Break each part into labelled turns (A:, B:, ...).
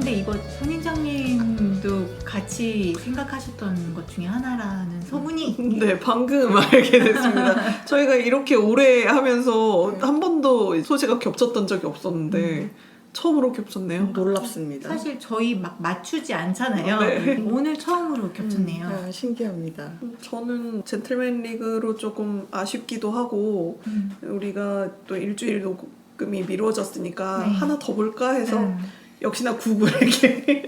A: 근데 이거 손인장님도 같이 생각하셨던 것 중에 하나라는 소문이
B: 네, 방금 알게 됐습니다. 저희가 이렇게 오래 하면서 한 번도 소재가 겹쳤던 적이 없었는데 처음으로 겹쳤네요.
C: 놀랍습니다.
A: 사실 저희 막 맞추지 않잖아요.
B: 네.
A: 오늘 처음으로 겹쳤네요.
C: 아, 신기합니다.
B: 저는 젠틀맨 리그로 조금 아쉽기도 하고 우리가 또 일주일 녹음이 미뤄졌으니까
A: 네.
B: 하나 더 볼까 해서 역시나 구글에게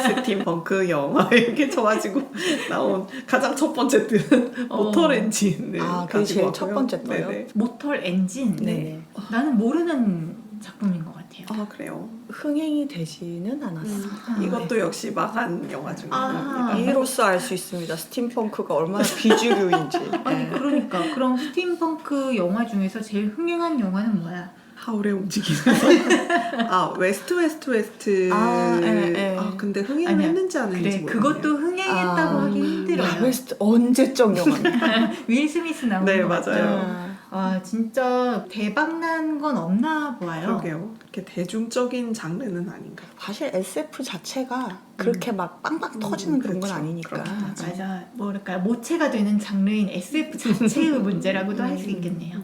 B: 스팀펑크 영화 이렇게 쳐가지고 나온 가장 첫 번째 뜬 모터 엔진을
C: 아, 그게 제일
B: 가지고
C: 첫
B: 왔고요.
C: 번째 떠요?
B: 네네.
A: 모털 엔진.
C: 네.
A: 나는 모르는 작품인 것 같아요.
B: 아 그래요.
C: 흥행이 되지는 않았어요.
B: 이것도 역시 망한 영화 중에
A: 아.
B: 하나입니다.
C: 이로써 알 수 있습니다. 스팀펑크가 얼마나 비주류인지.
A: 아니
C: 네.
A: 그러니까 그럼 스팀펑크 영화 중에서 제일 흥행한 영화는 뭐야?
B: 하울의 움직이는 선. 아 웨스트.
C: 아, 예.
B: 근데 흥행을
A: 아니야.
B: 했는지 안 했는지
A: 그래
B: 모르겠네요.
A: 그것도 흥행했다고 하기 힘들어요.
C: 야, 웨스트 언제적 영화입니다.
A: 윌 스미스 나오는
B: 네,
A: 거 맞죠?
B: 맞아요.
A: 아 진짜 대박난 건 없나 보아요.
B: 그러게요. 이렇게 대중적인 장르는 아닌가.
C: 사실 SF 자체가 그렇게 막 빵빵 터지는 그런 건
B: 그렇죠.
C: 아니니까.
B: 그렇긴
A: 맞아 뭐랄까 모체가 되는 장르인 SF 자체의 문제라고도 할 수 있겠네요.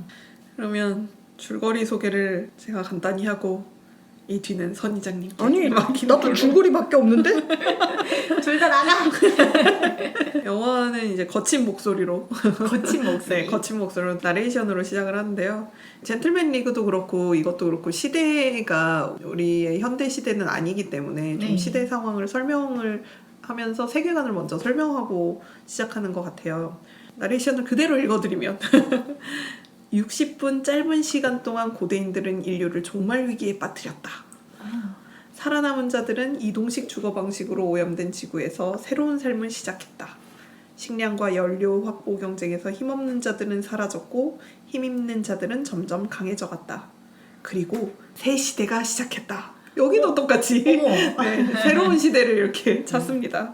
B: 그러면 줄거리 소개를 제가 간단히 하고 이 뒤는 선 이장님께
C: 아니,
B: 맡기는
C: 나도
B: 걸로.
C: 줄거리밖에 없는데?
A: 둘 다 나가.
B: 영화는 이제 거친 목소리로
A: 거친 목소리.
B: 네, 거친 목소리로 나레이션으로 시작을 하는데요. 젠틀맨 리그도 그렇고 이것도 그렇고 시대가 우리의 현대 시대는 아니기 때문에 좀
A: 네.
B: 시대 상황을 설명을 하면서 세계관을 먼저 설명하고 시작하는 것 같아요. 나레이션을 그대로 읽어드리면 60분 짧은 시간 동안 고대인들은 인류를 종말 위기에 빠뜨렸다. 살아남은 자들은 이동식 주거 방식으로 오염된 지구에서 새로운 삶을 시작했다. 식량과 연료 확보 경쟁에서 힘없는 자들은 사라졌고 힘있는 자들은 점점 강해져갔다. 그리고 새 시대가 시작했다. 여기도 똑같이 네, 새로운 시대를 이렇게 찾습니다.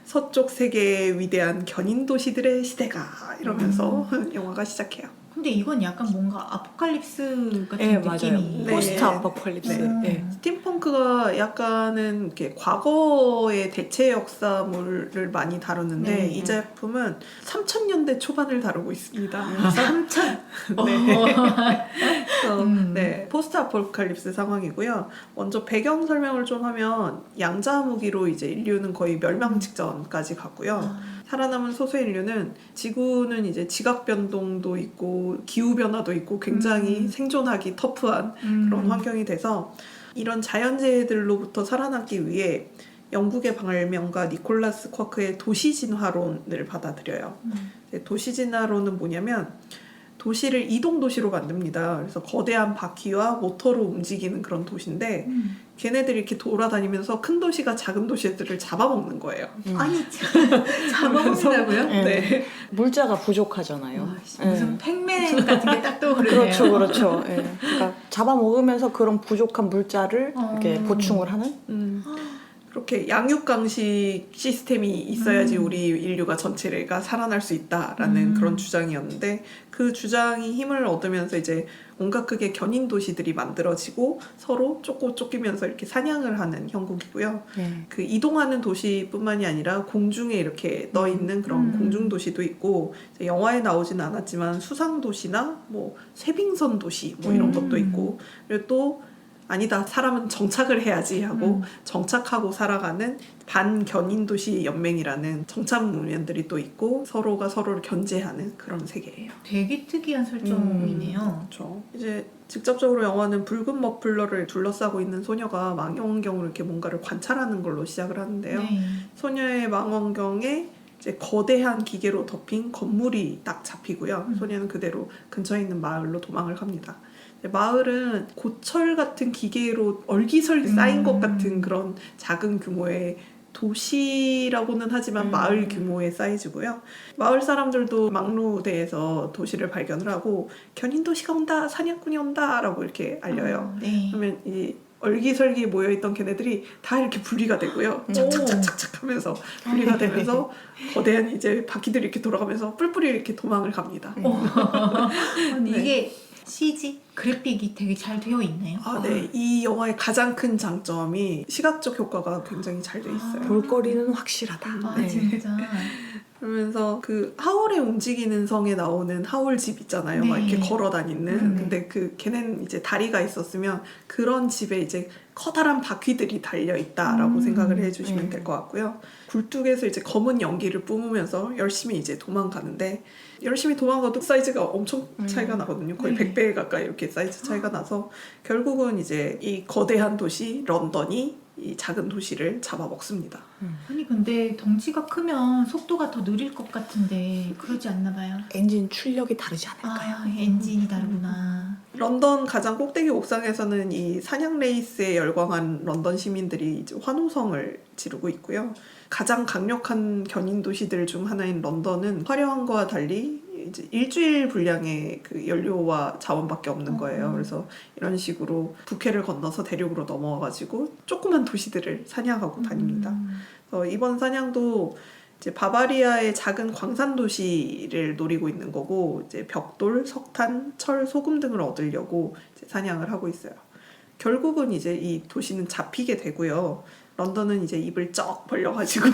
B: 서쪽 세계의 위대한 견인 도시들의 시대가 이러면서 영화가 시작해요.
A: 근데 이건 약간 뭔가 아포칼립스 같은
C: 네,
A: 느낌이.
C: 맞아요.
B: 네.
C: 포스트 아포칼립스. 네.
B: 스팀펑크가 약간은 이렇게 과거의 대체 역사물을 많이 다루는데
A: 네.
B: 이 작품은 3000년대 초반을 다루고 있습니다.
A: 3천.
B: 네. 그래서 네, 포스트 아포칼립스 상황이고요. 먼저 배경 설명을 좀 하면 양자 무기로 이제 인류는 거의 멸망 직전까지 갔고요. 살아남은 소수 인류는 지구는 이제 지각 변동도 있고 기후 변화도 있고 굉장히 생존하기 터프한 그런 환경이 돼서 이런 자연재해들로부터 살아남기 위해 영국의 발명가 니콜라스 쿼크의 도시진화론을 받아들여요. 도시진화론은 뭐냐면 도시를 이동도시로 만듭니다. 그래서 거대한 바퀴와 모터로 움직이는 그런 도시인데 걔네들이 이렇게 돌아다니면서 큰 도시가 작은 도시들을 잡아먹는 거예요.
A: 아니 잡아먹는다고요?
B: 네.
C: 물자가 부족하잖아요.
A: 무슨 팩맨 같은 게 딱 떠오르네요.
C: 그렇죠, 그렇죠. 예. 그러니까 잡아먹으면서 그런 부족한 물자를 이렇게 보충을 하는.
B: 그렇게 양육강식 시스템이 있어야지 우리 인류가 전체가 살아날 수 있다라는 그런 주장이었는데 그 주장이 힘을 얻으면서 이제 온갖 크게 견인 도시들이 만들어지고 서로 쫓기면서 이렇게 사냥을 하는 형국이고요.
C: 네.
B: 그 이동하는 도시뿐만이 아니라 공중에 이렇게 떠 있는 그런 공중 도시도 있고 영화에 나오지는 않았지만 수상 도시나 뭐 쇠빙선 도시 뭐 이런 것도 있고 그리고 또 아니다 사람은 정착을 해야지 하고 정착하고 살아가는 반견인 도시 연맹이라는 정착 문명들이 또 있고 서로가 서로를 견제하는 그런 세계예요.
A: 되게 특이한 설정이네요.
B: 그렇죠. 이제 직접적으로 영화는 붉은 머플러를 둘러싸고 있는 소녀가 망원경으로 이렇게 뭔가를 관찰하는 걸로 시작을 하는데요.
A: 네.
B: 소녀의 망원경에 이제 거대한 기계로 덮인 건물이 딱 잡히고요. 소녀는 그대로 근처에 있는 마을로 도망을 갑니다. 마을은 고철 같은 기계로 얼기설기 쌓인 것 같은 그런 작은 규모의 도시라고는 하지만 마을 규모의 사이즈고요. 마을 사람들도 막루대에서 도시를 발견을 하고 견인 도시가 온다, 사냥꾼이 온다 라고 이렇게 알려요.
A: 네.
B: 그러면 이 얼기설기 모여있던 걔네들이 다 이렇게 분리가 되고요. 착착착착착 하면서 분리가 되면서 거대한 이제 바퀴들이 이렇게 돌아가면서 뿔뿔이 이렇게 도망을 갑니다.
A: 아니,
B: 네.
A: 이게 CG 그래픽이 되게 잘 되어 있네요.
B: 네. 이 영화의 가장 큰 장점이 시각적 효과가 굉장히 잘 돼 있어요.
C: 볼거리는 확실하다. 네.
A: 진짜.
B: 그러면서 그 하울의 움직이는 성에 나오는 하울 집 있잖아요. 막 이렇게 걸어 다니는. 근데 걔는 이제 다리가 있었으면 그런 집에 이제 커다란 바퀴들이 달려 있다라고 생각을 해주시면 될 것 같고요. 굴뚝에서 이제 검은 연기를 뿜으면서 열심히 이제 도망가는데 열심히 도망가도 사이즈가 엄청 차이가 나거든요. 거의 100배 가까이 이렇게 사이즈 차이가 나서 결국은 이제 이 거대한 도시 런던이 이 작은 도시를 잡아먹습니다.
A: 아니 근데 덩치가 크면 속도가 더 느릴 것 같은데 그러지 않나 봐요.
C: 엔진 출력이 다르지 않을까요?
A: 엔진이 다르구나.
B: 런던 가장 꼭대기 옥상에서는 이 사냥 레이스에 열광한 런던 시민들이 이제 환호성을 지르고 있고요. 가장 강력한 견인 도시들 중 하나인 런던은 화려함과 달리 이제 일주일 분량의 그 연료와 자원밖에 없는 거예요. 그래서 이런 식으로 북해를 건너서 대륙으로 넘어와가지고 조그만 도시들을 사냥하고 다닙니다. 그래서 이번 사냥도 이제 바바리아의 작은 광산 도시를 노리고 있는 거고 이제 벽돌, 석탄, 철, 소금 등을 얻으려고 이제 사냥을 하고 있어요. 결국은 이제 이 도시는 잡히게 되고요. 런던은 이제 입을 쩍 벌려가지고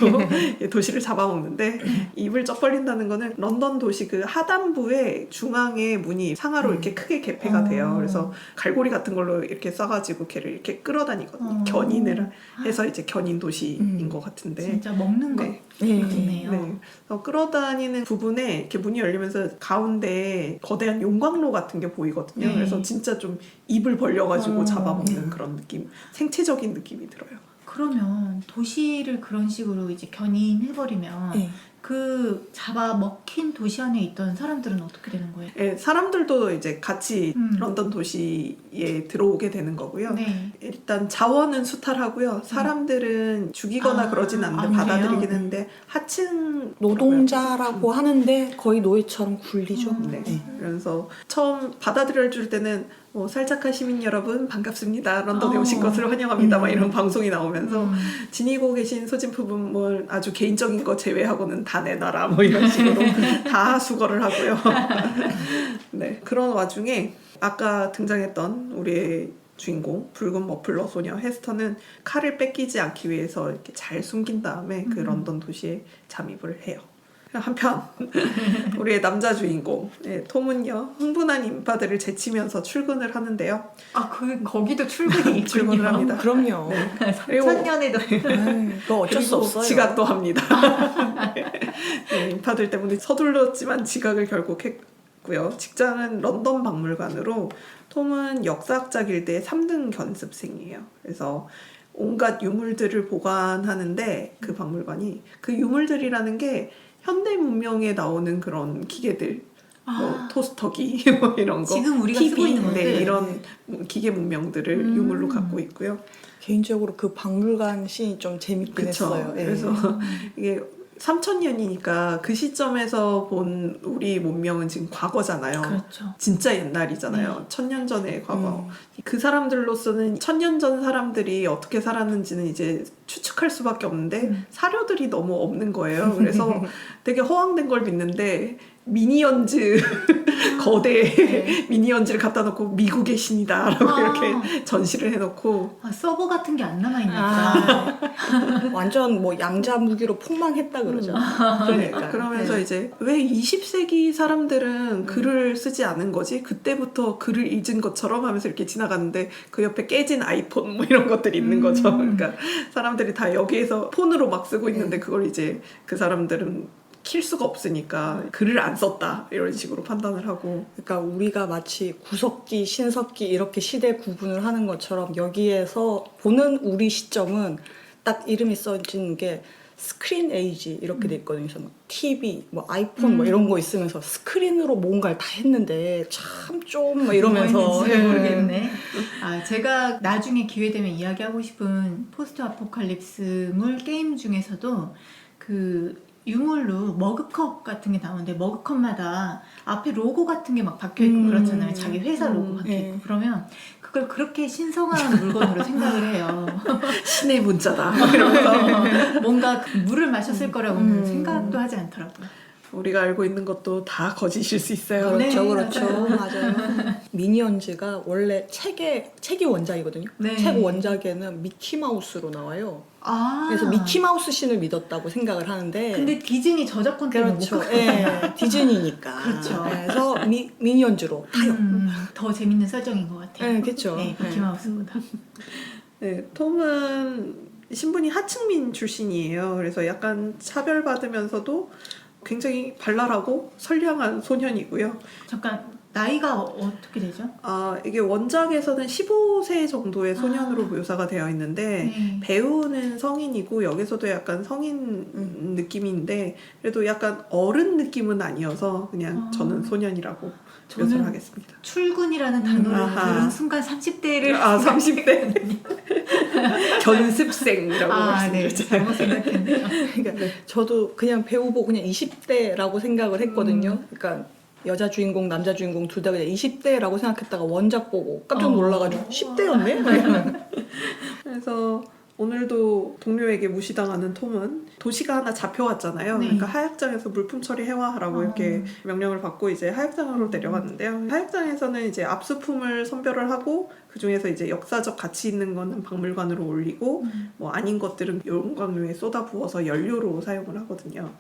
B: 도시를 잡아먹는데 입을 쩍 벌린다는 거는 런던 도시 그 하단부에 중앙에 문이 상하로 이렇게 크게 개폐가 돼요. 그래서 갈고리 같은 걸로 이렇게 써가지고 걔를 이렇게 끌어다니거든요. 견인을 해서 이제 견인 도시인 것 같은데
A: 진짜 먹는 것
B: 네.
A: 같네요.
B: 네. 끌어다니는 부분에 이렇게 문이 열리면서 가운데에 거대한 용광로 같은 게 보이거든요.
A: 네.
B: 그래서 진짜 좀 입을 벌려가지고 잡아먹는 그런 느낌, 생체적인 느낌이 들어요.
A: 그러면 도시를 그런 식으로 이제 견인해버리면 그 잡아먹힌 도시 안에 있던 사람들은 어떻게 되는 거예요?
B: 네, 사람들도 이제 같이 런던 도시에 들어오게 되는 거고요.
A: 네.
B: 일단 자원은 수탈하고요. 사람들은 죽이거나 그러진 않는데 받아들이긴 했는데 하층
C: 노동자라고 하는데 거의 노예처럼 굴리죠.
B: 네. 그래서 처음 받아들여줄 때는 살짝한 시민 여러분 반갑습니다. 런던에 오신 것을 환영합니다. 막 이런 방송이 나오면서 지니고 계신 소진품은 아주 개인적인 거 제외하고는 다 내놔라. 뭐 이런 식으로 다 수거를 하고요. 네. 그런 와중에 아까 등장했던 우리의 주인공 붉은 머플러 소녀 헤스터는 칼을 뺏기지 않기 위해서 이렇게 잘 숨긴 다음에 그 런던 도시에 잠입을 해요. 한편 우리의 남자 주인공 톰은요 흥분한 인파들을 제치면서 출근을 하는데요.
A: 거기도 출근이
B: 출근을 합니다.
C: 그럼요.
B: 그리고
A: 3년에도
C: 그거 어쩔 수 없어요.
B: 지각도 합니다. 네, 인파들 때문에 서둘렀지만 지각을 결국 했고요. 직장은 런던 박물관으로 톰은 역사학자 길드의 3등 견습생이에요. 그래서 온갖 유물들을 보관하는데 그 박물관이 그 유물들이라는 게 현대 문명에 나오는 그런 기계들, 뭐 토스터기 뭐 이런 거,
A: 지금 우리가
B: TV,
A: 쓰고 있는 것들
B: 이런 기계 문명들을 유물로 갖고 있고요.
C: 개인적으로 그 박물관 씬이 좀 재밌긴 했어요.
B: 그래서 이게 3000년이니까 그 시점에서 본 우리 문명은 지금 과거잖아요.
A: 그렇죠.
B: 진짜 옛날이잖아요. 1000년 전의 과거. 그 사람들로서는 1000년 전 사람들이 어떻게 살았는지는 이제 추측할 수밖에 없는데 사료들이 너무 없는 거예요. 그래서 되게 허황된 걸 믿는데 미니언즈 거대 미니언즈를 갖다 놓고 미국의 신이다라고 이렇게 전시를 해놓고
A: 서버 같은 게 안 남아있니까
C: 완전 뭐 양자 무기로 폭망했다 그러죠.
B: 그러니까 그러면서 이제 왜 20세기 사람들은 글을 쓰지 않은 거지? 그때부터 글을 잊은 것처럼 하면서 이렇게 지나가는데 그 옆에 깨진 아이폰 뭐 이런 것들이 있는 거죠. 그러니까 사람들이 다 여기에서 폰으로 막 쓰고 있는데 그걸 이제 그 사람들은 킬 수가 없으니까 글을 안 썼다 이런 식으로 판단을 하고.
C: 그러니까 우리가 마치 구석기, 신석기 이렇게 시대 구분을 하는 것처럼 여기에서 보는 우리 시점은 딱 이름이 써진 게 스크린 에이지 이렇게 돼 있거든요. 그래서 뭐 TV, 뭐 아이폰 뭐 이런 거 있으면서 스크린으로 뭔가를 다 했는데 참 좀 뭐 이러면서
A: 잘 모르겠네. 제가 나중에 기회 되면 이야기하고 싶은 포스트 아포칼립스물 게임 중에서도 그 유물로 머그컵 같은 게 나오는데 머그컵마다 앞에 로고 같은 게 막 박혀있고 그렇잖아요. 자기 회사 로고 박혀있고. 그러면 그걸 그렇게 신성한 물건으로 생각을 해요.
B: 신의 문자다 이러면서
A: 뭔가 물을 마셨을 거라고는 생각도 하지 않더라고요.
B: 우리가 알고 있는 것도 다 거짓일 수 있어요.
C: 그렇죠,
A: 네,
C: 그렇죠. 맞아요. 미니언즈가 원래 책이 원작이거든요.
A: 네.
C: 책 원작에는 미키마우스로 나와요.
A: 아.
C: 그래서 미키마우스 신을 믿었다고 생각을 하는데.
A: 근데 디즈니 저작권 때문에
C: 그렇죠.
A: 못
C: 예, 디즈니니까.
A: 그렇죠.
C: 그래서 미니언즈로 타요.
A: 더 재밌는 설정인 것 같아요.
C: 네, 그쵸.
A: 네, 미키마우스보다.
B: 네, 톰은 신분이 하층민 출신이에요. 그래서 약간 차별받으면서도 굉장히 발랄하고 선량한 소년이고요.
A: 잠깐 나이가 어떻게 되죠?
B: 이게 원작에서는 15세 정도의 소년으로
A: 아.
B: 묘사가 되어 있는데
A: 네.
B: 배우는 성인이고 여기서도 약간 성인 느낌인데 그래도 약간 어른 느낌은 아니어서 그냥 저는 소년이라고 묘사를
A: 저는
B: 하겠습니다.
A: 출근이라는 단어를
B: 아하.
A: 들은 순간 30대를
B: 30대 견습생이라고
A: 네,
B: 말씀드렸죠.
A: 잘못 생각했네요.
C: 그러니까 저도 그냥 배우 보고 그냥 20대라고 생각을 했거든요. 그러니까 여자 주인공, 남자 주인공 둘 다 그냥 20대라고 생각했다가 원작 보고 깜짝 놀라가지고 10대였네?
B: 그래서 오늘도 동료에게 무시당하는 톰은 도시가 하나 잡혀왔잖아요.
A: 네.
B: 그러니까 하약장에서 물품 처리해와라고 이렇게 명령을 받고 이제 하약장으로 내려갔는데요. 하약장에서는 이제 압수품을 선별을 하고 그 중에서 이제 역사적 가치 있는 거는 박물관으로 올리고 뭐 아닌 것들은 용광로에 쏟아부어서 연료로 사용을 하거든요.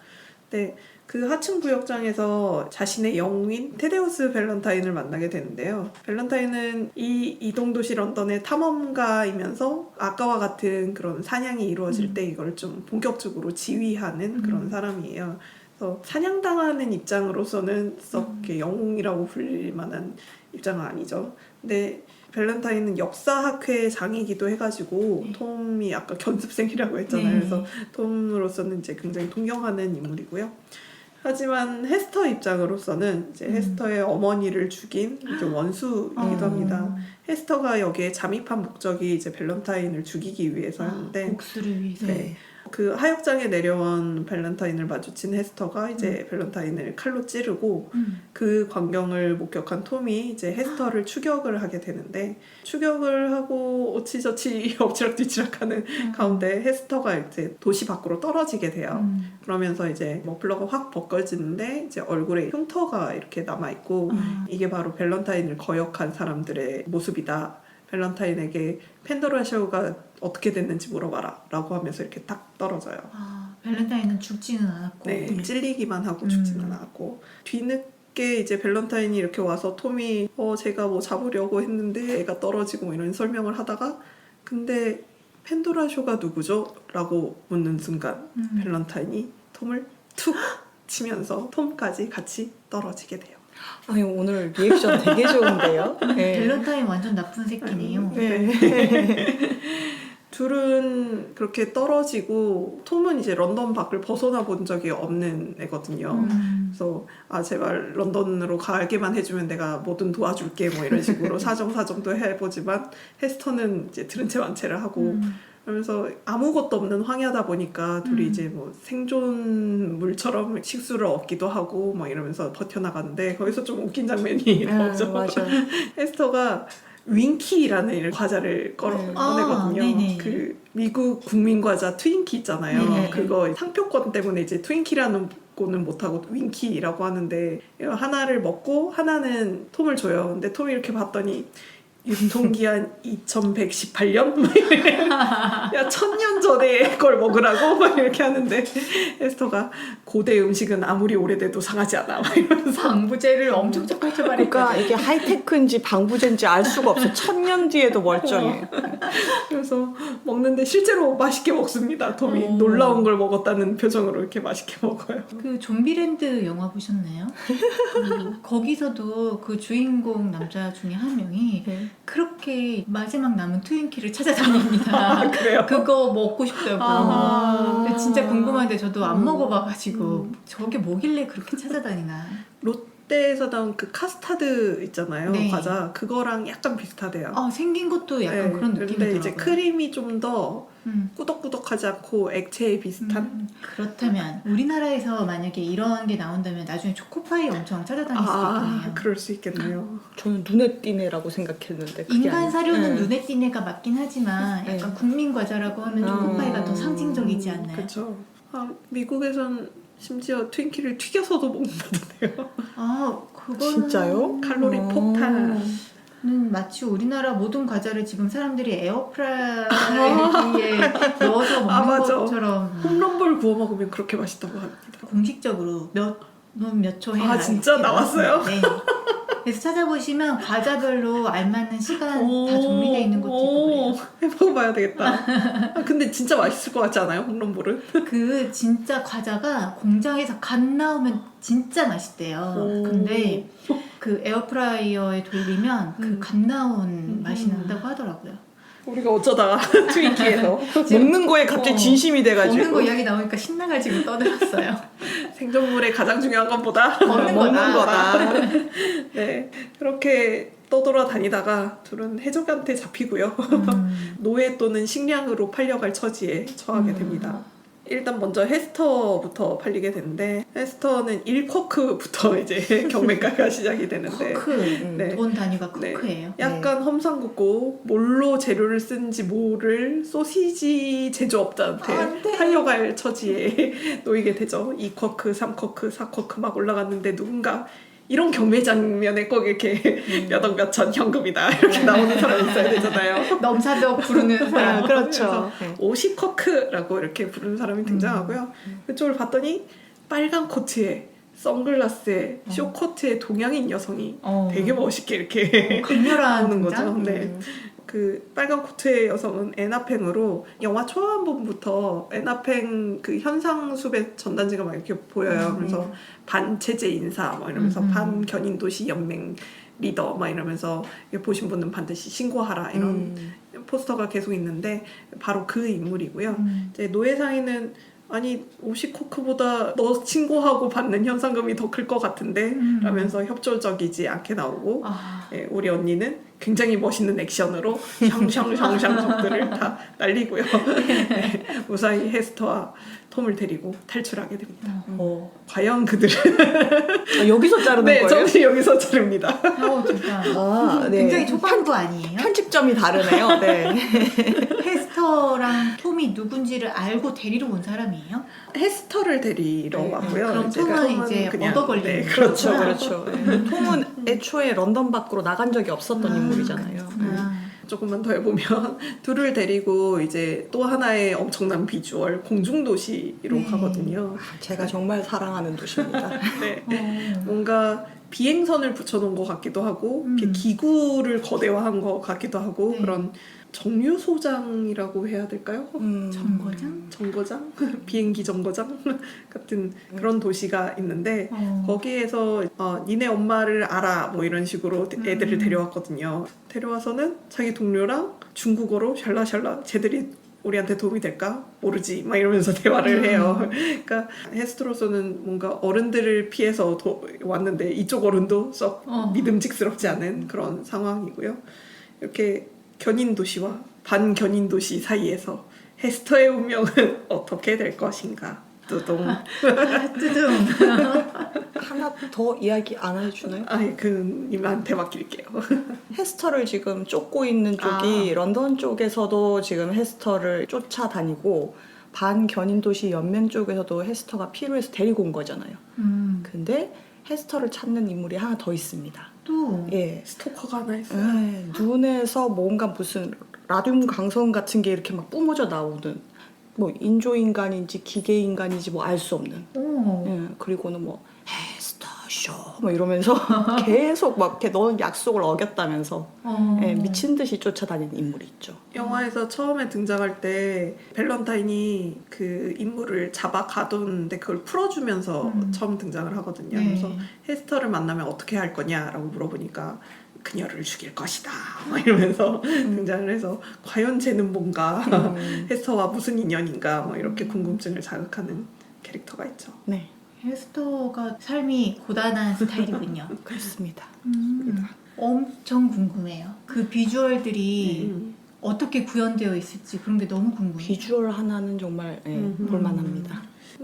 B: 근데 그 하층 부역장에서 자신의 영웅인 테데우스 밸런타인을 만나게 되는데요. 밸런타인은 이 이동도시 런던의 탐험가이면서 아까와 같은 그런 사냥이 이루어질 때 이걸 좀 본격적으로 지휘하는 그런 사람이에요. 그래서 사냥당하는 입장으로서는 썩 이렇게 영웅이라고 불릴 만한 입장은 아니죠. 근데 밸런타인은 역사학회 장이기도 해가지고 톰이 아까 견습생이라고 했잖아요.
A: 네.
B: 그래서 톰으로서는 이제 굉장히 동경하는 인물이고요. 하지만 헤스터 입장으로서는 이제 헤스터의 어머니를 죽인 이제 원수이기도 합니다. 헤스터가 여기에 잠입한 목적이 이제 밸런타인을 죽이기 위해서였는데
A: 복수를 위해서.
B: 네. 그 하역장에 내려온 밸런타인을 마주친 헤스터가 이제 밸런타인을 칼로 찌르고 그 광경을 목격한 톰이 이제 헤스터를 추격을 하게 되는데 추격을 하고 어치저치 엎치락뒤치락하는 가운데 헤스터가 이제 도시 밖으로 떨어지게 돼요. 그러면서 이제 머플러가 확 벗겨지는데 이제 얼굴에 흉터가 이렇게 남아 있고 이게 바로 밸런타인을 거역한 사람들의 모습이다. 밸런타인에게 펜더라쇼가 어떻게 됐는지 물어봐라 라고 하면서 이렇게 딱 떨어져요.
A: 밸런타인은 죽지는 않았고.
B: 네, 찔리기만 하고 죽지는 않았고 뒤늦게 이제 밸런타인이 이렇게 와서 톰이 제가 뭐 잡으려고 했는데 애가 떨어지고 뭐 이런 설명을 하다가 근데 펜도라쇼가 누구죠? 라고 묻는 순간 밸런타인이 톰을 툭 치면서 톰까지 같이 떨어지게 돼요.
C: 아니, 오늘 리액션 되게 좋은데요? 네.
A: 밸런타인 완전 나쁜 새끼네요.
C: 네.
B: 둘은 그렇게 떨어지고 톰은 이제 런던 밖을 벗어나 본 적이 없는 애거든요. 그래서 제발 런던으로 가게만 해주면 내가 뭐든 도와줄게 뭐 이런 식으로 사정사정도 해보지만 헤스터는 이제 들은 채 완채를 하고 그러면서 아무것도 없는 황야다 보니까 둘이 이제 뭐 생존물처럼 식수를 얻기도 하고 막 이러면서 버텨나가는데 거기서 좀 웃긴 장면이 나오죠.
C: 맞아.
B: 헤스터가 윙키라는 과자를 꺼내거든요.
A: 네네.
B: 그 미국 국민 과자 트윈키 있잖아요.
A: 네네.
B: 그거 상표권 때문에 이제 트윈키라는 거는 못하고 윙키라고 하는데 하나를 먹고 하나는 톰을 줘요. 근데 톰이 이렇게 봤더니 유통기한 2118년? 야 1000년 전에 걸 먹으라고? 막 이렇게 하는데 에스터가 고대 음식은 아무리 오래돼도 상하지 않아 막 이러면서
A: 방부제를 엄청 쩍쩍
C: 그러니까 이게 하이테크인지 방부제인지 알 수가 없어. 1000년 뒤에도 멀쩡해.
B: 그래서 먹는데 실제로 맛있게 먹습니다. 톰이 놀라운 걸 먹었다는 표정으로 이렇게 맛있게 먹어요.
A: 그 좀비랜드 영화 보셨나요? 거기서도 그 주인공 남자 중에 한 명이 그렇게 마지막 남은 트윈키를 찾아다닙니다.
B: 그래요?
A: 그거 먹고 싶다고.
C: 아.
A: 진짜 궁금한데 저도 안 먹어봐가지고 저게 뭐길래 그렇게 찾아다니나.
B: 롯데에서 나온 그 카스타드 있잖아요.
A: 네.
B: 과자. 그거랑 약간 비슷하대요.
A: 생긴 것도 약간 그런
B: 근데
A: 느낌이더라고요.
B: 이제 크림이 좀 더
A: 음.
B: 꾸덕꾸덕하지 않고 액체에 비슷한
A: 그렇다면 우리나라에서 만약에 이런 게 나온다면 나중에 초코파이 엄청 찾아다닐 수도 있겠네요.
B: 그럴 수 있겠네요.
C: 저는 눈에 띄네라고 생각했는데 그게
A: 인간
C: 아니에요.
A: 사료는
C: 네.
A: 눈에 띄는 애가 맞긴 하지만 약간 국민 과자라고 하면 초코파이가 더 상징적이지 않나요?
B: 그렇죠. 미국에선 심지어 트윈키를 튀겨서도 먹는다던데요.
A: 아, 그거는
C: 진짜요?
B: 칼로리 폭탄.
A: 는 마치 우리나라 모든 과자를 지금 사람들이 에어프라이기에 넣어서 먹는
B: 맞아.
A: 것처럼
B: 홈런볼 구워 먹으면 그렇게 맛있다고 합니다.
A: 공식적으로 몇 초 해야
B: 진짜 나왔어요?
A: 네. 그래서 찾아보시면 과자별로 알맞는 시간 다 정리되어 있는 것도 있고 그래요.
B: 해먹어봐야 되겠다. 근데 진짜 맛있을 것 같지 않아요? 홈런볼은?
A: 그 진짜 과자가 공장에서 갓 나오면 진짜 맛있대요. 근데 그 에어프라이어에 돌리면 그 갓 나온 맛이 난다고 하더라고요.
B: 우리가 어쩌다가 트윈키에서
C: 먹는 거에 갑자기 진심이 돼가지고
A: 먹는 거 이야기 나오니까 신나가지고 떠들었어요.
B: 생존물의 가장 중요한 것보다
A: 먹는
B: 거다. 네, 그렇게 떠돌아다니다가 둘은 해적한테 잡히고요. 노예 또는 식량으로 팔려갈 처지에 처하게 됩니다. 일단 먼저 헤스터부터 팔리게 되는데 헤스터는 1쿼크부터 이제 경매가가 시작이 되는데
A: 코크.
B: 네.
A: 돈 단위가
B: 네.
A: 코크예요.
B: 약간 험상궂고 뭘로 재료를 쓴지 모를 소시지 제조업자한테 팔려갈 처지에 놓이게 되죠. 2쿼크, 3쿼크, 4쿼크 막 올라갔는데 누군가 이런 경매 장면에 꼭 이렇게 몇억 몇천 현금이다 이렇게 나오는 사람이 있어야 되잖아요.
A: 넘사벽 부르는 사람.
C: 그렇죠.
B: 50쿼크라고 이렇게 부르는 사람이 등장하고요. 그쪽을 봤더니 빨간 코트에 선글라스에 쇼코트에 동양인 여성이 되게 멋있게 이렇게
A: 강렬한
B: 나오는 거죠.
A: 등장?
B: 네. 그 빨간 코트의 여성은 에나팽으로 영화 초반부터 에나팽 그 현상수배 전단지가 막 이렇게 보여요. 그래서 반체제 인사 막 이러면서 반견인도시 연맹 리더 막 이러면서 보신 분은 반드시 신고하라 이런 포스터가 계속 있는데 바로 그 인물이고요. 이제 노예상인은 아니 50코크보다 너 신고하고 받는 현상금이 더 클 것 같은데 라면서 협조적이지 않게 나오고 예, 우리 언니는 굉장히 멋있는 액션으로 샹샹샹샹 적들을 다 날리고요. 네, 무사히 헤스터와 톰을 데리고 탈출하게 됩니다. 과연 그들은
C: 여기서 자르는
B: 네,
C: 거예요?
B: 저는 여기서 자릅니다.
A: 진짜.
C: 네.
A: 굉장히 초반부 아니에요?
C: 편집점이 다르네요. 네.
A: 헤스터랑 톰이 누군지를 알고 데리러 온 사람이에요?
B: 헤스터를 데리러 왔고요.
A: 그럼 톰은 이제 얻어 걸리는
B: 네,
C: 그렇죠,
A: 거구나.
C: 그렇죠. 네. 톰은 애초에 런던 밖으로 나간 적이 없었던 인물이잖아요.
B: 조금만 더 해보면 둘을 데리고 이제 또 하나의 엄청난 비주얼 공중도시로 가거든요.
C: 제가 정말 사랑하는 도시입니다.
B: 네. 뭔가 비행선을 붙여놓은 것 같기도 하고 이렇게 기구를 거대화한 것 같기도 하고 그런 정류소장이라고 해야 될까요?
A: 정거장?
B: 정거장? 비행기 정거장? 같은 그런 도시가 있는데 거기에서 니네 엄마를 알아 뭐 이런 식으로 애들을 데려왔거든요. 데려와서는 자기 동료랑 중국어로 샬라샬라 쟤들이 우리한테 도움이 될까? 모르지 막 이러면서 대화를 해요. 그러니까 헤스트로서는 뭔가 어른들을 피해서 왔는데 이쪽 어른도 썩 믿음직스럽지 않은 그런 상황이고요. 이렇게 견인 도시와 반견인 도시 사이에서 헤스터의 운명은 어떻게 될 것인가? 뚜둥.
A: 뚜둥.
C: 하나 더 이야기 안 해주나요?
B: 아니 그님한테 맡길게요.
C: 헤스터를 지금 쫓고 있는 쪽이 런던 쪽에서도 지금 헤스터를 쫓아다니고 반견인 도시 연맹 쪽에서도 헤스터가 필요해서 데리고 온 거잖아요. 근데 헤스터를 찾는 인물이 하나 더 있습니다.
A: 또
C: 예.
B: 스토커가 하나 있어요.
C: 눈에서 뭔가 무슨 라듐 강성 같은 게 이렇게 막 뿜어져 나오는 뭐 인조인간인지 기계인간인지 뭐 알 수 없는 예. 그리고는 뭐 헤스터쇼 뭐 이러면서 계속 막 이렇게 너는 약속을 어겼다면서 예, 미친 듯이 쫓아다니는 인물이 있죠.
B: 영화에서 처음에 등장할 때 밸런타인이 그 인물을 잡아 가두는데 그걸 풀어주면서 처음 등장을 하거든요. 그래서 헤스터를 만나면 어떻게 할 거냐라고 물어보니까 그녀를 죽일 것이다 막 이러면서 등장을 해서 과연 쟤는 뭔가 헤스터와 무슨 인연인가 뭐 이렇게 궁금증을 자극하는 캐릭터가 있죠.
C: 네,
A: 헤스터가 삶이 고단한 스타일이군요.
C: 그렇습니다.
A: 엄청 궁금해요. 그 비주얼들이 어떻게 구현되어 있을지 그런 게 너무 궁금해요.
C: 비주얼 하나는 정말 볼만합니다.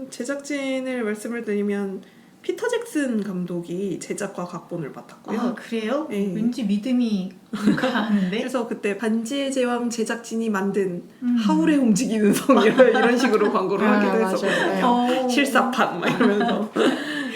B: 제작진을 말씀을 드리면 피터 잭슨 감독이 제작과 각본을 맡았고요.
A: 아 그래요?
B: 네.
A: 왠지 믿음이 가는데.
B: 그래서 그때 반지의 제왕 제작진이 만든
A: 음.
B: 하울의 움직이는 성 이런 식으로 광고를
C: 아,
B: 하기도
C: 맞아요.
B: 했었거든요.
A: 어.
B: 실사판 막 이러면서.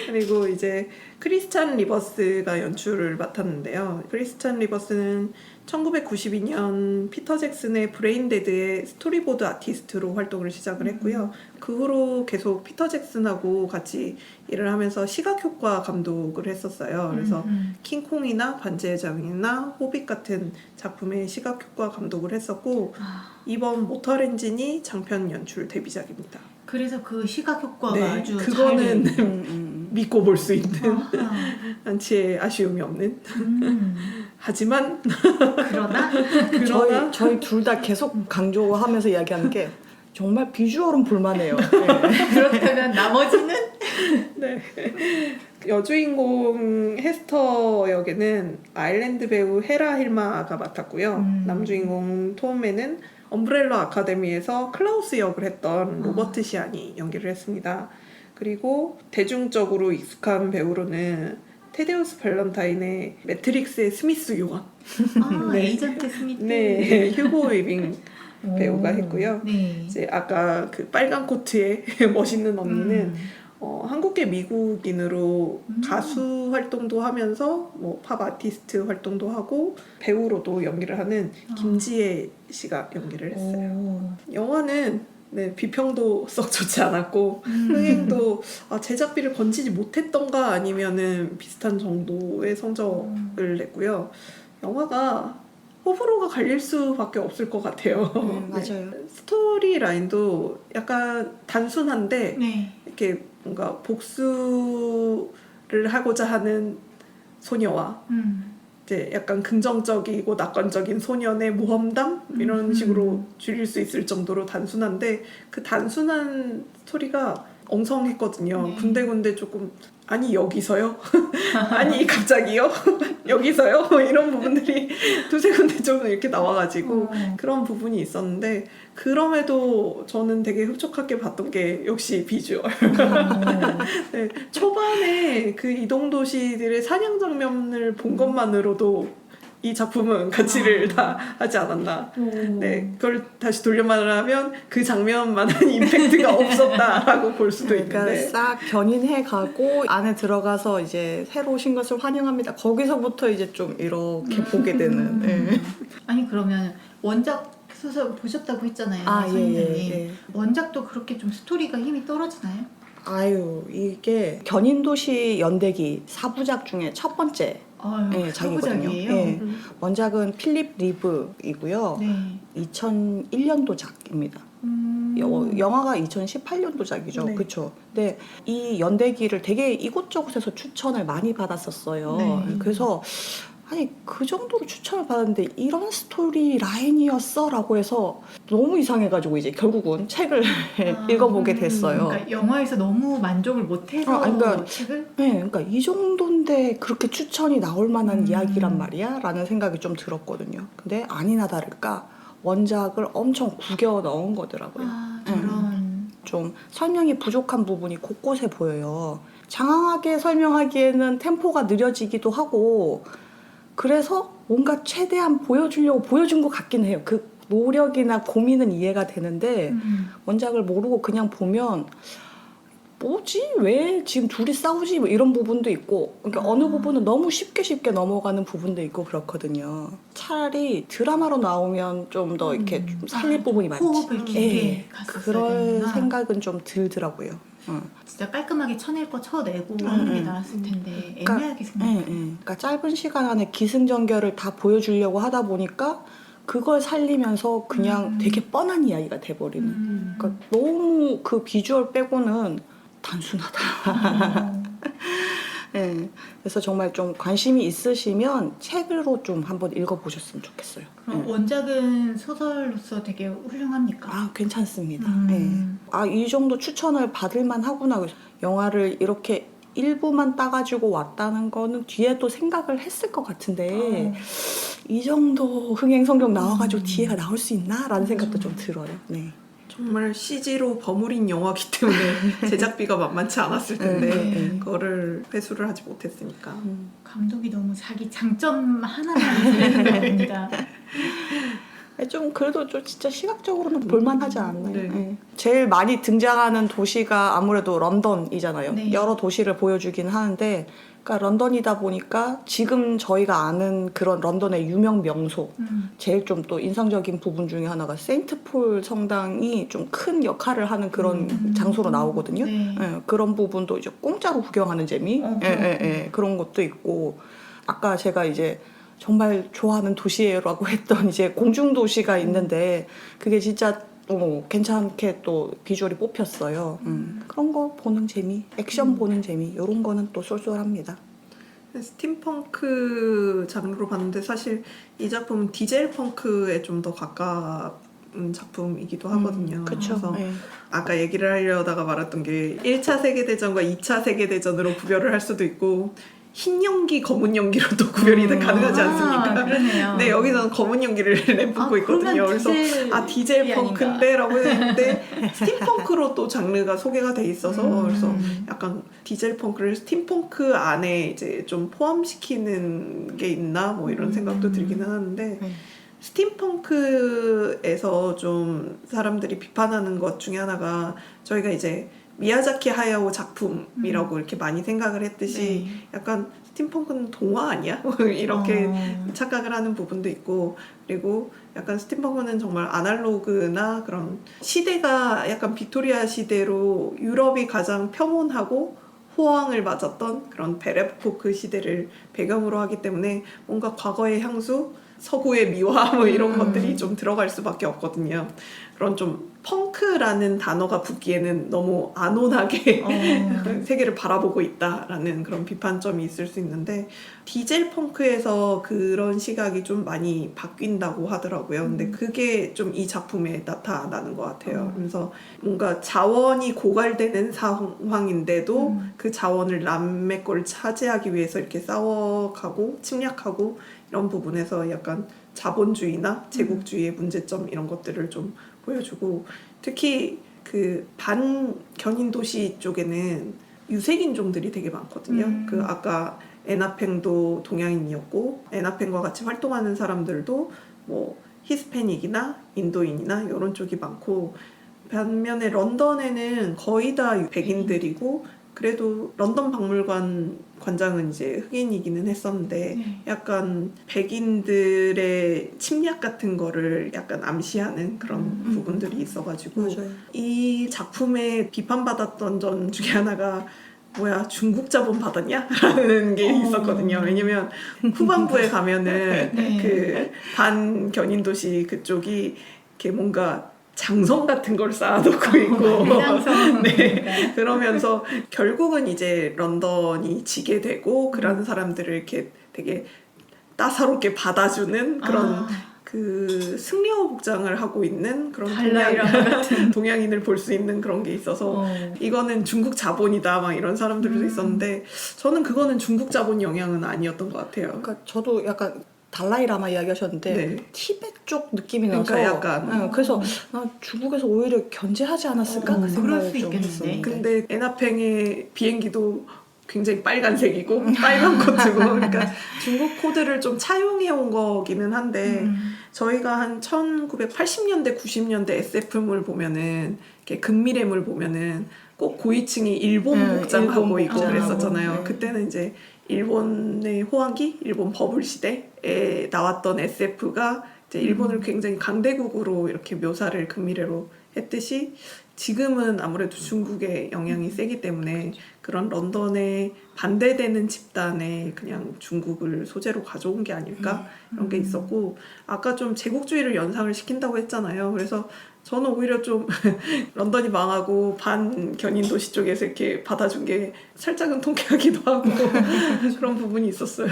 B: 그리고 이제 크리스찬 리버스가 연출을 맡았는데요. 크리스찬 리버스는 1992년 피터 잭슨의 브레인데드의 스토리보드 아티스트로 활동을 시작을 했고요. 그 후로 계속 피터 잭슨하고 같이 일을 하면서 시각효과 감독을 했었어요. 그래서 킹콩이나 반지의 제왕이나 호빗 같은 작품의 시각효과 감독을 했었고
A: 아,
B: 이번 모터 엔진이 장편 연출 데뷔작입니다.
A: 그래서 그 시각 효과가
B: 네,
A: 아주
B: 그거는
A: 잘
B: 믿고 볼 수 있는
A: 아하.
B: 한치의 아쉬움이 없는 하지만
A: 그러나
B: 그러나
C: 저희 둘 다 계속 강조하면서 이야기하는 게 정말 비주얼은 볼만해요. 네.
A: 그렇다면 나머지는
B: 네. 여주인공 헤스터 역에는 아일랜드 배우 헤라 힐마가 맡았고요. 남주인공 톰에는 엄브렐라 아카데미에서 클라우스 역을 했던 로버트 시안이 연기를 했습니다. 그리고 대중적으로 익숙한 배우로는 테데우스 발런타인의 매트릭스의 스미스 요원,
A: 아,
B: 네.
A: 에이전트 스미트.
B: 네, 휴고 위빙 배우가
A: 오,
B: 했고요.
A: 네.
B: 이제 아까 그 빨간 코트의 멋있는 언니는 한국계 미국인으로 가수 활동도 하면서 뭐 팝 아티스트 활동도 하고 배우로도 연기를 하는 김지혜 씨가 연기를 했어요.
A: 오.
B: 영화는 네, 비평도 썩 좋지 않았고 흥행도 제작비를 건지지 못했던가 아니면은 비슷한 정도의 성적을 냈고요. 영화가 호불호가 갈릴 수밖에 없을 것 같아요.
C: 맞아요.
B: 스토리 라인도 약간 단순한데
A: 네.
B: 이렇게 뭔가 복수를 하고자 하는 소녀와 이제 약간 긍정적이고 낙관적인 소년의 모험담 이런 식으로 줄일 수 있을 정도로 단순한데 그 단순한 스토리가 엉성했거든요.
A: 네.
B: 군데군데 조금 아니 여기서요? 아니 갑자기요? 여기서요? 이런 부분들이 두세 군데 좀 이렇게 나와가지고 그런 부분이 있었는데 그럼에도 저는 되게 흡족하게 봤던 게 역시 비주얼. 네, 초반에 그 이동도시들의 사냥 장면을 본 것만으로도 이 작품은 가치를 다 하지 않았나. 네, 그걸 다시 돌려 말하면 그 장면만한 임팩트가 없었다라고 볼 수도
C: 그러니까
B: 있는데.
C: 싹 견인해 가고 안에 들어가서 이제 새로 오신 것을 환영합니다. 거기서부터 이제 좀 이렇게 보게 되는. 네.
A: 아니 그러면 원작 소설 보셨다고 했잖아요.
C: 아, 예,
A: 선생님.
C: 예.
A: 원작도 그렇게 좀 스토리가 힘이 떨어지나요?
C: 아유, 이게 견인도시 연대기 4부작 중에 첫 번째
A: 아유,
C: 네, 작이거든요.
A: 사부작이에요.
C: 네. 원작은 필립 리브이고요.
A: 네.
C: 2001년도작입니다. 영화가 2018년도작이죠.
B: 네.
C: 그렇죠. 근데 이 연대기를 되게 이곳저곳에서 추천을 많이 받았었어요.
A: 네.
C: 그래서 아니 그 정도로 추천을 받았는데 이런 스토리 라인이었어? 라고 해서 너무 이상해가지고 이제 결국은 책을 읽어보게 됐어요.
A: 그러니까 영화에서 너무 만족을 못해서
C: 그러니까
A: 책을?
C: 네, 그러니까 이 정도인데 그렇게 추천이 나올 만한 이야기란 말이야? 라는 생각이 좀 들었거든요. 근데 아니나 다를까 원작을 엄청 구겨 넣은 거더라고요.
A: 아, 저런.
C: 좀 설명이 부족한 부분이 곳곳에 보여요. 장황하게 설명하기에는 템포가 느려지기도 하고 그래서 뭔가 최대한 보여주려고 보여준 것 같긴 해요. 그 노력이나 고민은 이해가 되는데 원작을 모르고 그냥 보면 뭐지? 왜 지금 둘이 싸우지? 뭐 이런 부분도 있고 그러니까 어느 부분은 너무 쉽게 넘어가는 부분도 있고 그렇거든요. 차라리 드라마로 나오면 좀 더 이렇게 좀 살릴 부분이 많지.
A: 호흡을 길게 갔었어야
C: 그럴
A: 되는구나.
C: 생각은 좀 들더라고요.
A: 진짜 깔끔하게 쳐낼 거 쳐내고 하는 게 나았을 텐데
C: 그러니까,
A: 애매하게 생각해요.
C: 그러니까 짧은 시간 안에 기승전결을 다 보여주려고 하다 보니까 그걸 살리면서 그냥 되게 뻔한 이야기가 돼버리는. 그러니까 너무 그 비주얼 빼고는 단순하다. 네, 그래서 정말 좀 관심이 있으시면 책으로 좀 한번 읽어보셨으면 좋겠어요.
A: 그럼 원작은 소설로서 되게 훌륭합니까?
C: 아, 괜찮습니다. 이 정도 추천을 받을 만하구나. 영화를 이렇게 일부만 따가지고 왔다는 거는 뒤에 또 생각을 했을 것 같은데 이 정도 흥행 성적 나와가지고 뒤에가 나올 수 있나? 라는 생각도 좀 들어요. 네.
B: 정말 CG로 버무린 영화기 때문에 제작비가 만만치 않았을 텐데
C: 네.
B: 그거를 회수를 하지 못했으니까.
A: 감독이 너무 자기 장점 하나만 살리는 것 같습니다.
C: 좀 그래도 좀 진짜 시각적으로는 볼만하지 않나요?
B: 네.
C: 네. 제일 많이 등장하는 도시가 아무래도 런던이잖아요.
A: 네.
C: 여러 도시를 보여주긴 하는데, 그러니까 런던이다 보니까 지금 저희가 아는 그런 런던의 유명 명소, 제일 좀 또 인상적인 부분 중에 하나가 세인트폴 성당이 좀 큰 역할을 하는 그런 장소로 나오거든요.
A: 네.
C: 예, 그런 부분도 이제 공짜로 구경하는 재미, 그런 것도 있고, 아까 제가 이제 정말 좋아하는 도시예요라고 했던 이제 공중도시가 있는데 그게 진짜 괜찮게 또 비주얼이 뽑혔어요. 그런 거 보는 재미, 액션 보는 재미 이런 거는 또 쏠쏠합니다.
B: 스팀펑크 장르로 봤는데 사실 이 작품은 디젤 펑크에 좀 더 가까운 작품이기도 하거든요.
C: 그렇죠.
B: 그래서 아까 얘기를 하려다가 말았던 게 1차 세계대전과 2차 세계대전으로 구별을 할 수도 있고 흰 연기, 검은 연기로 또 구별이 가능하지 않습니까?
A: 그러네요.
B: 네, 여기서는 검은 연기를 내뿜고 있거든요. 그래서 디젤 펑크인데 라고 했는데 스팀펑크로 또 장르가 소개가 돼 있어서 그래서 약간 디젤 펑크를 스팀펑크 안에 이제 좀 포함시키는 게 있나 뭐 이런 생각도 들기는 하는데 스팀펑크에서 좀 사람들이 비판하는 것 중에 하나가 저희가 이제 미야자키 하야오 작품이라고 이렇게 많이 생각을 했듯이 약간 스팀펑크는 동화 아니야? 이렇게 착각을 하는 부분도 있고 그리고 약간 스팀펑크는 정말 아날로그나 그런 시대가 약간 빅토리아 시대로 유럽이 가장 평온하고 호황을 맞았던 그런 베레포크 시대를 배경으로 하기 때문에 뭔가 과거의 향수, 서구의 미화 뭐 이런 것들이 좀 들어갈 수밖에 없거든요. 그런 좀 펑크라는 단어가 붙기에는 너무 안온하게 세계를 바라보고 있다라는 그런 비판점이 있을 수 있는데 디젤 펑크에서 그런 시각이 좀 많이 바뀐다고 하더라고요. 근데 그게 좀 이 작품에 나타나는 것 같아요. 그래서 뭔가 자원이 고갈되는 상황인데도 그 자원을 남의 걸 차지하기 위해서 이렇게 싸워가고 침략하고 이런 부분에서 약간 자본주의나 제국주의의 문제점 이런 것들을 좀 보여주고 특히 그 반견인 도시 쪽에는 유색인종들이 되게 많거든요. 그 아까 에나팽도 동양인이었고 에나팽과 같이 활동하는 사람들도 뭐 히스패닉이나 인도인이나 이런 쪽이 많고 반면에 런던에는 거의 다 백인들이고 그래도 런던 박물관 관장은 이제 흑인이기는 했었는데 약간 백인들의 침략 같은 거를 약간 암시하는 그런 부분들이 있어가지고
C: 맞아요.
B: 이 작품에 비판받았던 점 중에 하나가 뭐야 중국 자본 받았냐? 라는 게 있었거든요. 왜냐면 후반부에 가면은 그 반견인 도시 그쪽이 이렇게 뭔가 장성 같은 걸 쌓아놓고 있고 네, 그러면서 결국은 이제 런던이 지게 되고 그런 사람들을 이렇게 되게 따사롭게 받아주는 그런 그 승려 복장을 하고 있는 그런 동양인을 볼 수 있는 그런 게 있어서 이거는 중국 자본이다 막 이런 사람들도 있었는데 저는 그거는 중국 자본 영향은 아니었던 것 같아요.
C: 그러니까 저도 약간 달라이라마 이야기하셨는데
B: 네.
C: 티벳 쪽 느낌이 나서
B: 그러니까 약간
C: 그래서 중국에서 오히려 견제하지 않았을까 그
A: 그럴
C: 생각을
A: 수
C: 좀
A: 있겠는데.
C: 했었는데
B: 근데 에나팽의 비행기도 굉장히 빨간색이고 빨간 코트고 그러니까 중국 코드를 좀 차용해 온 거기는 한데 저희가 한 1980년대 90년대 SF물 보면은 이렇게 근미래물 보면은 꼭 고위층이 일본 복장하고
C: 일본
B: 있고
C: 복장하고,
B: 그랬었잖아요.
C: 네.
B: 그때는 이제 일본의 호황기, 일본 버블 시대에 나왔던 SF가 이제 일본을 굉장히 강대국으로 이렇게 묘사를 근미래로 했듯이 지금은 아무래도 중국의 영향이 세기 때문에 그런 런던에 반대되는 집단에 그냥 중국을 소재로 가져온 게 아닐까 이런 게 있었고 아까 좀 제국주의를 연상을 시킨다고 했잖아요. 그래서 저는 오히려 좀 런던이 망하고 반견인 도시 쪽에서 이렇게 받아준 게 살짝은 통쾌하기도 하고 그런 부분이 있었어요.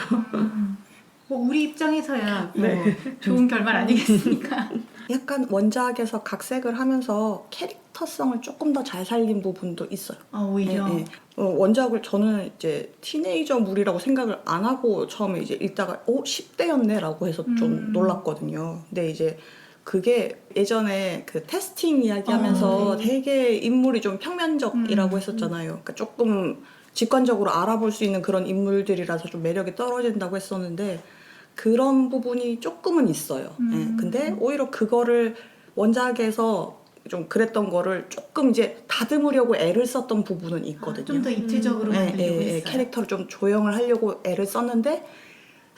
A: 뭐 우리 입장에서야 뭐
B: 네.
A: 좋은 결말 아니겠습니까?
C: 약간 원작에서 각색을 하면서 캐릭터성을 조금 더 잘 살린 부분도 있어요.
A: 오히려
C: 원작을 저는 이제 티네이저물이라고 생각을 안 하고 처음에 이제 읽다가 10대였네라고 해서 좀 놀랐거든요. 근데 이제 그게 예전에 그 테스팅 이야기하면서
A: 네.
C: 되게 인물이 좀 평면적이라고 했었잖아요. 그러니까 조금 직관적으로 알아볼 수 있는 그런 인물들이라서 좀 매력이 떨어진다고 했었는데 그런 부분이 조금은 있어요. 예, 근데 오히려 그거를 원작에서 좀 그랬던 거를 조금 이제 다듬으려고 애를 썼던 부분은 있거든요.
A: 좀 더 입체적으로 만들려고 했어요.
C: 캐릭터를 좀 조형을 하려고 애를 썼는데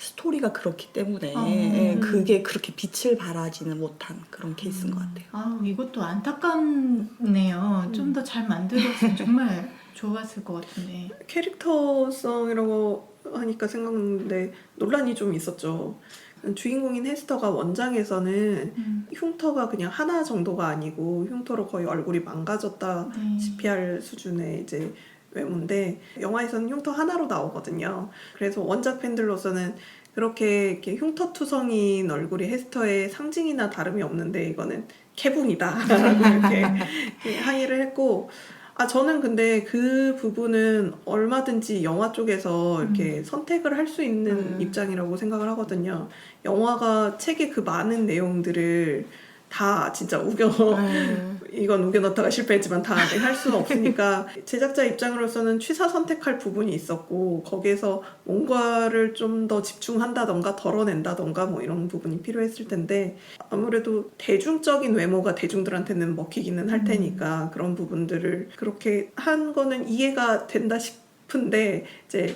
C: 스토리가 그렇기 때문에
A: 음.
C: 그게 그렇게 빛을 발하지는 못한 그런 케이스인 것 같아요.
A: 아, 이것도 안타깝네요. 좀 더 잘 만들었으면 정말 좋았을 것 같은데.
B: 캐릭터성이라고 하니까 생각났는데 논란이 좀 있었죠. 주인공인 헤스터가 원작에서는 흉터가 그냥 하나 정도가 아니고 흉터로 거의 얼굴이 망가졌다시피 할 수준의 이제 외모인데 영화에서는 흉터 하나로 나오거든요. 그래서 원작 팬들로서는 그렇게 이렇게 흉터투성인 얼굴이 헤스터의 상징이나 다름이 없는데 이거는 캐붕이다라고 이렇게 항의를 했고, 저는 근데 그 부분은 얼마든지 영화 쪽에서 이렇게 선택을 할 수 있는 입장이라고 생각을 하거든요. 영화가 책의 그 많은 내용들을 다 진짜 이건 우겨 넣다가 실패했지만 다 할 수는 없으니까 제작자 입장으로서는 취사 선택할 부분이 있었고 거기에서 뭔가를 좀 더 집중한다던가 덜어낸다던가 뭐 이런 부분이 필요했을 텐데 아무래도 대중적인 외모가 대중들한테는 먹히기는 할 테니까 그런 부분들을 그렇게 한 거는 이해가 된다 싶은데 이제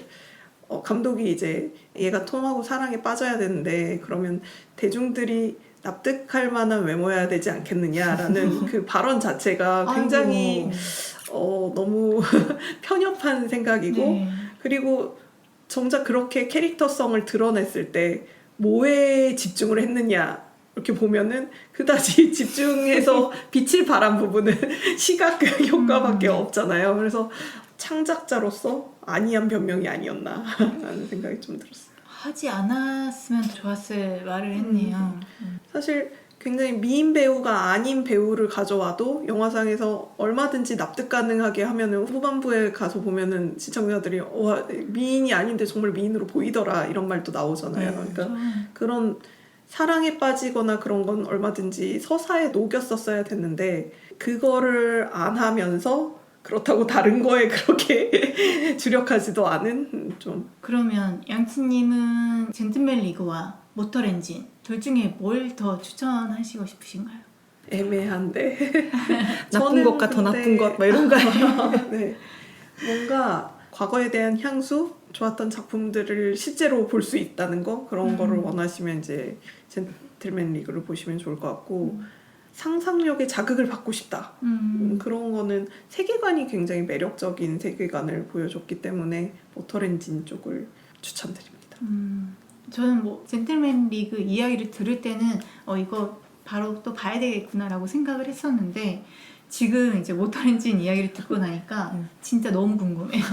B: 감독이 이제 얘가 톰하고 사랑에 빠져야 되는데 그러면 대중들이 납득할 만한 외모여야 되지 않겠느냐라는 그 발언 자체가 굉장히 너무 편협한 생각이고
A: 네.
B: 그리고 정작 그렇게 캐릭터성을 드러냈을 때 뭐에 집중을 했느냐 이렇게 보면은 그다지 집중해서 빛을 발한 부분은 시각 효과밖에 없잖아요. 그래서 창작자로서 아니한 변명이 아니었나 라는 생각이 좀 들었어요.
A: 하지 않았으면 좋았을 말을 했네요.
B: 사실 굉장히 미인 배우가 아닌 배우를 가져와도 영화상에서 얼마든지 납득 가능하게 하면은 후반부에 가서 보면은 시청자들이 와 미인이 아닌데 정말 미인으로 보이더라 이런 말도 나오잖아요. 그러니까 그런 사랑에 빠지거나 그런 건 얼마든지 서사에 녹였었어야 됐는데 그거를 안 하면서 그렇다고 다른 거에 그렇게 주력하지도 않은 좀.
A: 그러면 양치님은 젠틀맨 리그와 모터 엔진 둘 중에 뭘 더 추천하시고 싶으신가요?
B: 애매한데
C: 나쁜 것과 더 나쁜 것 막 이런 거 아니에요?
B: 네. 뭔가 과거에 대한 향수, 좋았던 작품들을 실제로 볼 수 있다는 거 그런 거를 원하시면 이제 젠틀맨 리그를 보시면 좋을 것 같고 상상력에 자극을 받고 싶다. 그런 거는 세계관이 굉장히 매력적인 세계관을 보여줬기 때문에 모터렌진 쪽을 추천드립니다.
A: 저는 뭐 젠틀맨 리그 이야기를 들을 때는 이거 바로 또 봐야 되겠구나라고 생각을 했었는데 지금 이제 모터렌진 이야기를 듣고 나니까 진짜 너무 궁금해요.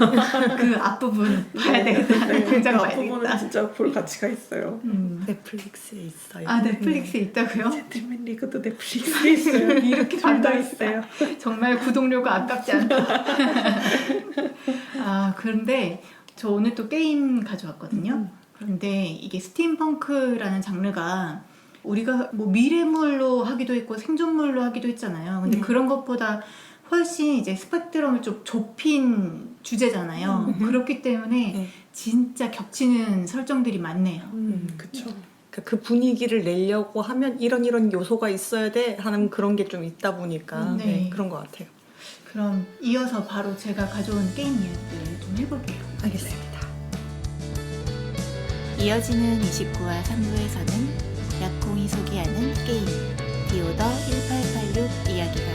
A: 그 앞부분 봐야 되겠다. 굉장히
B: 그
A: 봐야
B: 앞부분은
A: 되겠다.
B: 진짜 볼 가치가 있어요.
C: 넷플릭스에 있어요.
A: 아, 넷플릭스에 있다고요?
B: 젠틀맨 리그도 넷플릭스에 있어요.
A: 이렇게 둘 다
B: 있어요.
A: 정말 구독료가 아깝지 않다. 그런데 저 오늘 또 게임 가져왔거든요. 그런데 이게 스팀펑크라는 장르가 우리가 뭐 미래물로 하기도 했고 생존물로 하기도 했잖아요. 근데 그런 것보다 훨씬 이제 스펙트럼을 좀 좁힌 주제잖아요. 그렇기 때문에 진짜 겹치는 설정들이 많네요.
B: 그쵸.
C: 그 분위기를 내려고 하면 이런 요소가 있어야 돼 하는 그런 게 좀 있다 보니까
A: 네.
C: 그런 것 같아요.
A: 그럼 이어서 바로 제가 가져온 게임 이야기를 좀 해볼게요.
C: 알겠습니다.
D: 이어지는 29화 3부에서는 약콩이 소개하는 게임 디오더 1886 이야기가